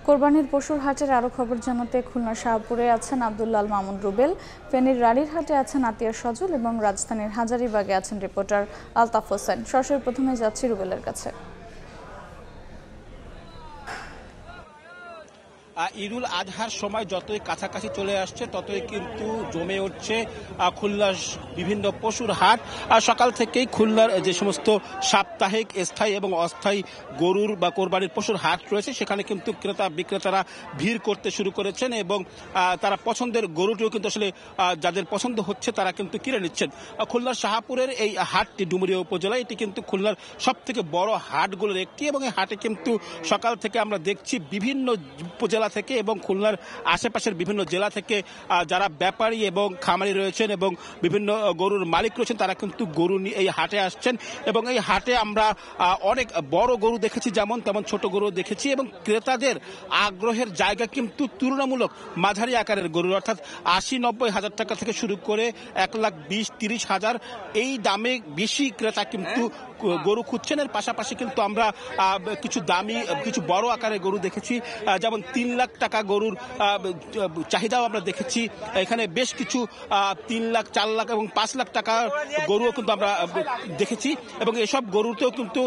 কোরবানির পশুর হাটের আরও খবর জানাতে খুলনা শাহপুরে আছেন আব্দুল্লাল মামুন রুবেল, ফেনীর রানীর হাটে আছেন আতিয়া সজল এবং রাজধানীর হাজারীবাগে আছেন রিপোর্টার আলতাফ হোসেন। সরাসরি প্রথমে যাচ্ছি রুবেলের কাছে। ঈদুল আজহার সময় যতই কাছাকাছি চলে আসছে ততই কিন্তু জমে উঠছে খুলনার বিভিন্ন পশুর হাট। সকাল থেকেই খুলনার যে সমস্ত সাপ্তাহিক স্থায়ী এবং অস্থায়ী গরুর বা কোরবানির পশুর হাট রয়েছে সেখানে কিন্তু ক্রেতা বিক্রেতারা ভিড় করতে শুরু করেছেন এবং তারা পছন্দের গরুটিও কিন্তু আসলে যাদের পছন্দ হচ্ছে তারা কিন্তু কিনে নিচ্ছেন। খুলনার শাহপুরের এই হাটটি ডুমুরিয়া উপজেলায়, এটি কিন্তু খুলনার সব থেকে বড় হাটগুলোর একটি এবং এই হাটে কিন্তু সকাল থেকে আমরা দেখছি বিভিন্ন উপজেলা থেকে এবং খুলনার আশেপাশের বিভিন্ন জেলা থেকে যারা ব্যাপারী এবং খামারি রয়েছেন এবং বিভিন্ন গরুর মালিক রয়েছেন তারা কিন্তু গরু নিয়ে এই হাটে আসছেন এবং এই হাটে আমরা অনেক বড় গরু দেখেছি যেমন তেমন ছোট গরু দেখেছি এবং ক্রেতাদের আগ্রহের জায়গা কিন্তু তুলনামূলক মাঝারি আকারের গরু, অর্থাৎ ৮০-৯০ হাজার টাকা থেকে শুরু করে ১,২০,০০০-৩০,০০০ এই দামে বেশি ক্রেতা কিন্তু গরু খুঁজছেন। এর পাশাপাশি কিন্তু আমরা কিছু দামি কিছু বড় আকারের গরু দেখেছি, যেমন ৩ লাখ টাকা গরুর চাহিদাও আমরা দেখেছি। এখানে বেশ কিছু ৩ লাখ, ৪ লাখ এবং ৫ লাখ টাকার গরুও কিন্তু আমরা দেখেছি এবং এসব গরুতেও কিন্তু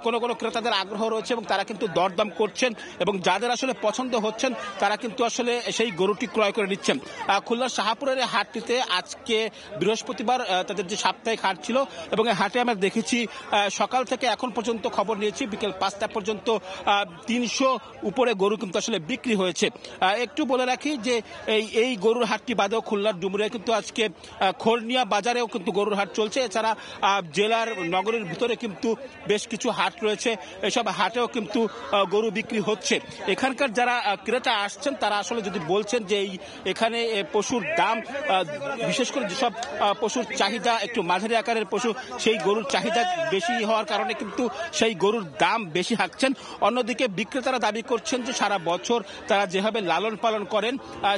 কোনো কোনো ক্রেতাদের আগ্রহ রয়েছে এবং তারা কিন্তু দরদাম করছেন এবং যাদের আসলে পছন্দ হচ্ছেন তারা কিন্তু আসলে সেই গরুটি ক্রয় করে নিচ্ছেন। খুলনার শাহপুরের হাটটিতে আজকে বৃহস্পতিবার তাদের যে সাপ্তাহিক হাট ছিল এবং এই হাটে আমরা দেখেছি সকাল থেকে এখন পর্যন্ত খবর নিয়েছি বিকেল ৫টা পর্যন্ত ৩০০ উপরে গরু কিন্তু আসলে বিক্রি হয়েছে। একটু বলে রাখি যে এই গরুর হাটটি বাদেও খুলনার ডুমুরিয়ায় কিন্তু আজকে খোরনিয়া বাজারেও কিন্তু গরুর হাট চলছে। এছাড়া জেলার নগরের ভিতরে কিন্তু বেশ কিছু হাট রয়েছে, এসব হাটেও কিন্তু গরু বিক্রি হচ্ছে। এখানকার যারা ক্রেতা আসছেন তারা আসলে যদি বলছেন যে এখানে পশুর দাম, বিশেষ করে যেসব পশুর চাহিদা একটু মাঝারি আকারের পশু, সেই গরুর চাহিদা বেশি হওয়ার কারণে কিন্তু সেই গরুর দাম বেশি হাঁকছেন। অন্যদিকে বিক্রেতারা দাবি করছেন যে সারা বছর তারা যেভাবে লালন পালন করেন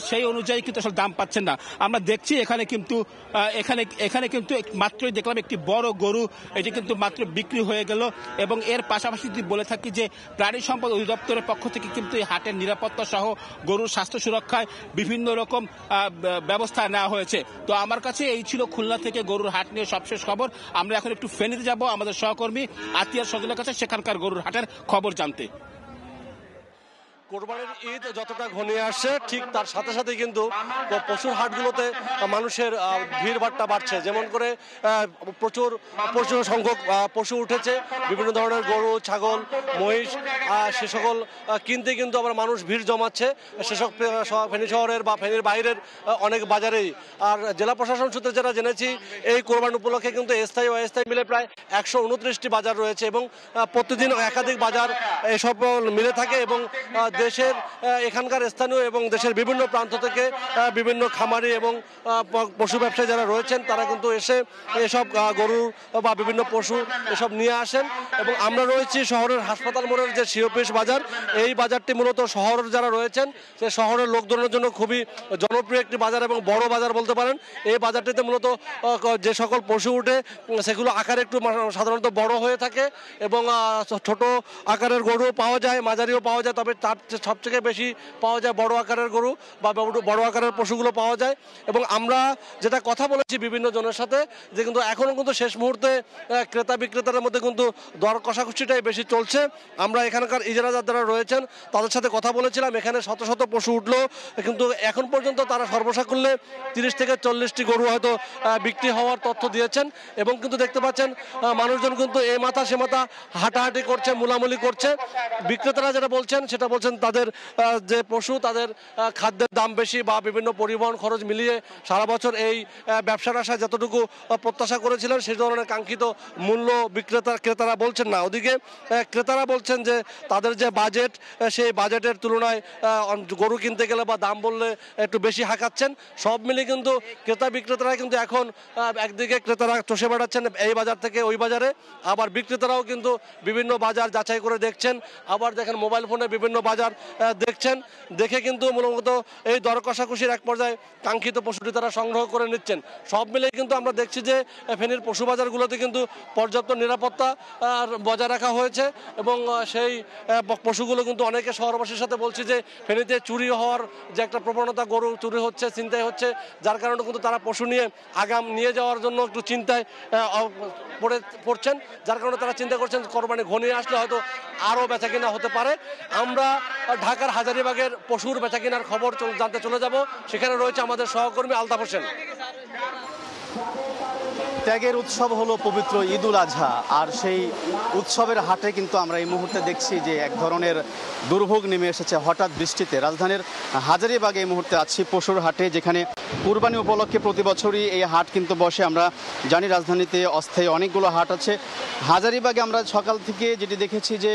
সেই অনুযায়ী কিন্তু আসলে দাম পাচ্ছেন না। আমরা দেখছি এখানে কিন্তু মাত্রই দেখলাম একটি বড় গরু, এটি কিন্তু মাত্র বিক্রি হয়ে গেল এবং এর পাশাপাশি যদি বলে থাকি যে প্রাণী সম্পদ অধিদপ্তরের পক্ষ থেকে কিন্তু এই হাটের নিরাপত্তা সহ গরুর স্বাস্থ্য সুরক্ষায় বিভিন্ন রকম ব্যবস্থা নেওয়া হয়েছে। তো আমার কাছে এই ছিল খুলনা থেকে গরুর হাট নিয়ে সবশেষ খবর। আমরা এখন একটু ফেনীতে যাব আমাদের সহকর্মী আতিয়া সজলের কাছে সেখানকার গরুর হাটের খবর জানতে। কোরবানির ঈদ যতটা ঘনিয়ে আসছে ঠিক তার সাথে সাথে কিন্তু পশুর হাটগুলোতে মানুষের ভিড়ভাট্টা বাড়ছে। যেমন করে প্রচুর সংখ্যক পশু উঠেছে, বিভিন্ন ধরনের গরু, ছাগল, মহিষ, সে সকল কিনতে কিন্তু আবার মানুষ ভিড় জমাচ্ছে সেসব ফেনী শহরের বা ফেনীর বাইরের অনেক বাজারেই। আর জেলা প্রশাসন সূত্রে যেটা জেনেছি এই কোরবানি উপলক্ষে কিন্তু স্থায়ী ও অস্থায়ী মিলে প্রায় ১২৯টি বাজার রয়েছে এবং প্রতিদিন একাধিক বাজার এসব মিলে থাকে এবং দেশের এখানকার স্থানীয় এবং দেশের বিভিন্ন প্রান্ত থেকে বিভিন্ন খামারি এবং পশু ব্যবসায়ী যারা রয়েছেন তারা কিন্তু এসে এসব গরু বা বিভিন্ন পশু এসব নিয়ে আসেন। এবং আমরা রয়েছি শহরের হাসপাতাল মোড়ের যে শিওপিস বাজার, এই বাজারটি মূলত শহরের যারা রয়েছেন সে শহরের লোকজনের জন্য খুবই জনপ্রিয় একটি বাজার এবং বড় বাজার বলতে পারেন। এই বাজারটিতে মূলত যে সকল পশু উঠে সেগুলো আকারে একটু সাধারণত বড় হয়ে থাকে এবং ছোট আকারের গরু পাওয়া যায়, মাঝারিও পাওয়া যায়, তবে তার সবথেকে বেশি পাওয়া যায় বড় আকারের গরু বা বড় আকারের পশুগুলো পাওয়া যায়। এবং আমরা যেটা কথা বলেছি বিভিন্ন জনের সাথে যে কিন্তু এখনও কিন্তু শেষ মুহূর্তে ক্রেতা বিক্রেতাদের মধ্যে কিন্তু দর কষাকষিটাই বেশি চলছে। আমরা এখানকার ইজারাদার যারা রয়েছেন তাদের সাথে কথা বলেছিলাম, এখানে শত শত পশু উঠলো কিন্তু এখন পর্যন্ত তারা সর্বসাকুল্যে 30 থেকে 40টি গরু হয়তো বিক্রি হওয়ার তথ্য দিয়েছেন। এবং কিন্তু দেখতে পাচ্ছেন মানুষজন কিন্তু এ মাথা সে মাথা হাঁটাহাঁটি করছে, মুলামুলি করছে। বিক্রেতারা যেটা বলছেন সেটা বলছেন তাদের যে পশু তাদের খাদ্যের দাম বেশি বা বিভিন্ন পরিবহন খরচ মিলিয়ে সারা বছর এই ব্যবসার আশায় যতটুকু প্রত্যাশা করেছিলেন সেই ধরনের কাঙ্ক্ষিত মূল্য ক্রেতারা বলছেন না। ওদিকে ক্রেতারা বলছেন যে তাদের যে বাজেট সেই বাজেটের তুলনায় গরু কিনতে গেলে বা দাম বললে একটু বেশি হাঁকাচ্ছেন। সব মিলিয়ে কিন্তু ক্রেতা বিক্রেতারা কিন্তু এখন একদিকে ক্রেতারা চষে বেড়াচ্ছেন এই বাজার থেকে ওই বাজারে, আবার বিক্রেতারাও কিন্তু বিভিন্ন বাজার যাচাই করে দেখছেন। আবার দেখেন মোবাইল ফোনে বিভিন্ন বাজার বাজার দেখছেন, দেখে কিন্তু মূলত এই দর কষাকষির এক পর্যায়ে কাঙ্ক্ষিত পশুটি তারা সংগ্রহ করে নিচ্ছেন। সব মিলে কিন্তু আমরা দেখছি যে ফেনীর পশু বাজারগুলোতে কিন্তু পর্যাপ্ত নিরাপত্তা বজায় রাখা হয়েছে এবং সেই পশুগুলো কিন্তু অনেকে শহরবাসীর সাথে বলছে যে ফেনীতে চুরি হওয়ার যে একটা প্রবণতা, গরু চুরি হচ্ছে, ছিনতাই হচ্ছে, যার কারণে কিন্তু তারা পশু নিয়ে আগাম নিয়ে যাওয়ার জন্য একটু চিন্তায় পড়ছেন, যার কারণে তারা চিন্তা করছেন কোরবানি ঘনিয়ে আসলে হয়তো আরও বেচাকেনা হতে পারে। আমরা ঢাকার হাজারীবাগের পশুর বেচাকেনার খবর জানতে চলে যাব, সেখানে রয়েছে আমাদের সহকর্মী আলতাফ হোসেন। ত্যাগের উৎসব হলো পবিত্র ঈদুল আজহা, আর সেই উৎসবের হাটে কিন্তু আমরা এই মুহূর্তে দেখছি যে এক ধরনের দুর্ভোগ নেমে এসেছে হঠাৎ বৃষ্টিতে। রাজধানীর হাজারীবাগে এই মুহূর্তে আছি পশুর হাটে, যেখানে কুরবানি উপলক্ষে প্রতি বছরই এই হাট কিন্তু বসে। আমরা জানি রাজধানীতে অস্থায়ী অনেকগুলো হাট আছে। হাজারীবাগে আমরা সকাল থেকে যেটি দেখেছি যে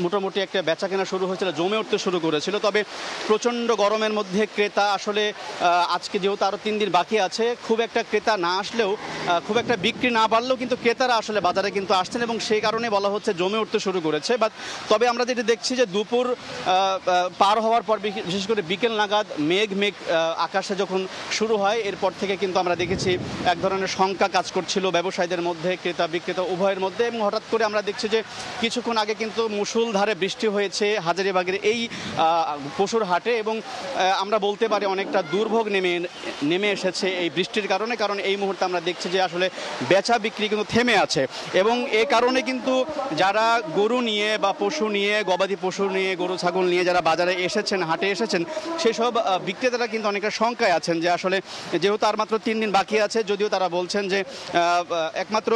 মোটামুটি একটা বেচাকেনা শুরু হয়েছিল, জমে উঠতে শুরু করেছিল। তবে প্রচণ্ড গরমের মধ্যে ক্রেতা আসলে আজকে যেহেতু আরও 3 দিন বাকি আছে, খুব একটা ক্রেতা না আসলেও, খুব একটা বিক্রি না বাড়লেও কিন্তু ক্রেতারা আসলে বাজারে কিন্তু আসছেন এবং সেই কারণে বলা হচ্ছে জমে উঠতে শুরু করেছে। তবে আমরা যেটি দেখছি যে দুপুর পার হওয়ার পর, বিশেষ করে বিকেল নাগাদ মেঘ আকাশে যখন শুরু হয়, এরপর থেকে কিন্তু আমরা দেখেছি এক ধরনের শঙ্কা কাজ করছিল ব্যবসায়ীদের মধ্যে, ক্রেতা বিক্রেতা উভয়ের মধ্যে। এবং হঠাৎ করে আমরা দেখছি যে কিছুক্ষণ আগে কিন্তু মুষলধারে বৃষ্টি হয়েছে হাজারীবাগের এই পশুর হাটে এবং আমরা বলতে পারি অনেকটা দুর্ভোগ নেমে এসেছে এই বৃষ্টির কারণে। কারণ এই মুহূর্তে আমরা দেখছি যে আসলে বেচা বিক্রি কিন্তু থেমে আছে এবং এ কারণে কিন্তু যারা গরু নিয়ে বা পশু নিয়ে, গবাদি পশু নিয়ে, গরু ছাগল নিয়ে যারা বাজারে এসেছেন, হাটে এসেছেন, সেই সব বিক্রেতারা কিন্তু অনেকটা শঙ্কায় আছেন যে আসলে যেহেতু আর মাত্র 3 দিন বাকি আছে, যদিও তারা বলছেন যে একমাত্র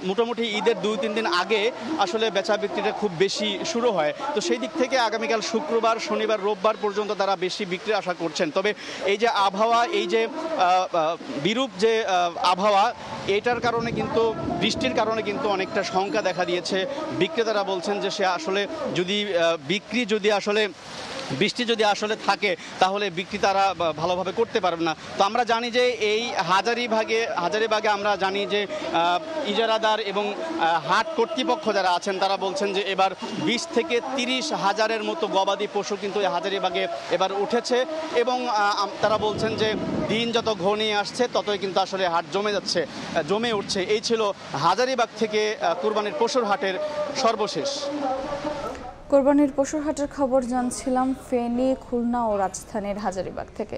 মোটামুটি ঈদের 2-3 দিন আগে আসলে বেচা বিক্রিটা খুব বেশি শুরু হয়। তো সেই দিক থেকে আগামীকাল শুক্রবার, শনিবার, রোববার পর্যন্ত তারা বেশি বিক্রি আশা করছেন। তবে এই যে আবহাওয়া, এই যে বিরূপ যে আবহাওয়া, এটার কারণে কিন্তু, বৃষ্টির কারণে কিন্তু অনেকটা শঙ্কা দেখা দিয়েছে। বিক্রেতারা বলছেন যে সে আসলে বৃষ্টি যদি আসলে থাকে তাহলে বিক্রি তারা ভালোভাবে করতে পারবে না। তো আমরা জানি যে এই হাজারীবাগে আমরা জানি যে ইজারাদার এবং হাট কর্তৃপক্ষ যারা আছেন তারা বলছেন যে এবার 20 থেকে 30 হাজারের মতো গবাদি পশু কিন্তু এই হাজারীবাগে এবার উঠেছে এবং তারা বলছেন যে দিন যত ঘনিয়ে আসছে ততই কিন্তু আসলে হাট জমে উঠছে। এই ছিল হাজারীবাগ থেকে কুরবানির পশুর হাটের সর্বশেষ। কোরবানির পশুর হাটের খবর জানছিলাম ফেনী, খুলনা ও রাজধানীর হাজারীবাগ থেকে।